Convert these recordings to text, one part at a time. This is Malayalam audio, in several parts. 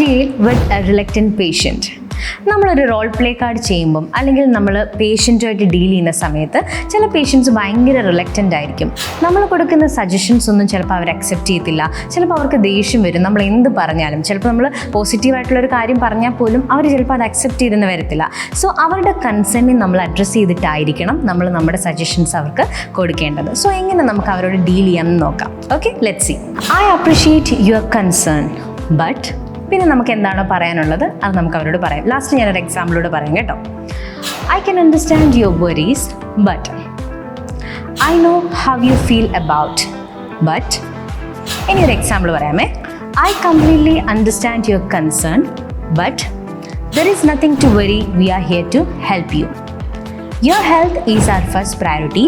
deal with a reluctant patient? നമ്മളൊരു റോൾ പ്ലേ കാർഡ് ചെയ്യുമ്പം അല്ലെങ്കിൽ നമ്മൾ പേഷ്യൻറ്റുമായിട്ട് ഡീൽ ചെയ്യുന്ന സമയത്ത് ചില പേഷ്യൻസ് ഭയങ്കര റിലക്റ്റൻ്റ് ആയിരിക്കും. നമ്മൾ കൊടുക്കുന്ന സജഷൻസ് ഒന്നും ചിലപ്പോൾ അവർ അക്സെപ്റ്റ് ചെയ്യത്തില്ല. ചിലപ്പോൾ അവർക്ക് ദേഷ്യം വരും നമ്മൾ എന്ത് പറഞ്ഞാലും. ചിലപ്പോൾ നമ്മൾ പോസിറ്റീവായിട്ടുള്ളൊരു കാര്യം പറഞ്ഞാൽ പോലും അവർ ചിലപ്പോൾ അത് അക്സെപ്റ്റ് ചെയ്തെന്ന് വരത്തില്ല. സോ അവരുടെ കൺസേണിനെ നമ്മൾ അഡ്രസ്സ് ചെയ്തിട്ടായിരിക്കണം നമ്മൾ നമ്മുടെ സജഷൻസ് അവർക്ക് കൊടുക്കേണ്ടത്. സോ എങ്ങനെ നമുക്ക് അവരോട് ഡീൽ ചെയ്യാമെന്ന് നോക്കാം. Okay, let's see. I appreciate your concern but, പിന്നെ നമുക്ക് എന്താണോ പറയാനുള്ളത് അത് നമുക്ക് അവരോട് പറയാം. ലാസ്റ്റ് ഞാനൊരു എക്സാമ്പിളോട് പറയാം കേട്ടോ. I can understand your worries but I know how you feel about but. ഇനിയൊരു എക്സാമ്പിൾ പറയാമേ. I completely understand your concern but there is nothing to worry, we are here to help you. Your health is our first priority.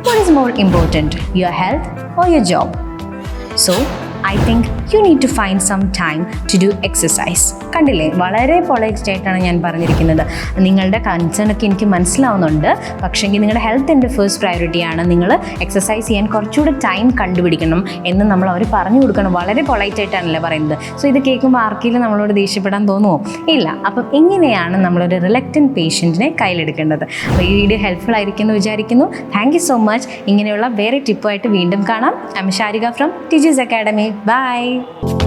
What is more important, your health or your job? So I think you need to find some time to do exercise. കണ്ടില്ലേ, വളരെ പൊളൈറ്റ് ആയിട്ടാണ് ഞാൻ പറഞ്ഞിരിക്കുന്നത്. നിങ്ങളുടെ കൺസേണൊക്കെ എനിക്ക് മനസ്സിലാവുന്നുണ്ട്, പക്ഷേങ്കിൽ നിങ്ങളുടെ ഹെൽത്ത് എൻ്റെ ഫസ്റ്റ് പ്രയോറിറ്റിയാണ്. നിങ്ങൾ എക്സസൈസ് ചെയ്യാൻ കുറച്ചുകൂടെ ടൈം കണ്ടുപിടിക്കണം എന്ന് നമ്മൾ അവർ പറഞ്ഞു കൊടുക്കണം. വളരെ പൊളൈറ്റ് ആയിട്ടാണല്ലേ പറയുന്നത്. സോ ഇത് കേൾക്കുമ്പോൾ ആർക്കെങ്കിലും നമ്മളോട് ദേഷ്യപ്പെടാൻ തോന്നുമോ? ഇല്ല. അപ്പം എങ്ങനെയാണ് നമ്മളൊരു റിലക്റ്റൻറ്റ് പേഷ്യൻറ്റിനെ കയ്യിലെടുക്കേണ്ടത്? അപ്പോൾ ഈ വീഡിയോ ഹെൽപ്ഫുൾ ആയിരിക്കും എന്ന് വിചാരിക്കുന്നു. Thank you so much. ഇങ്ങനെയുള്ള വേറെ ടിപ്പുമായിട്ട് വീണ്ടും കാണാം. I M Sharika from TG's Academy. Bye.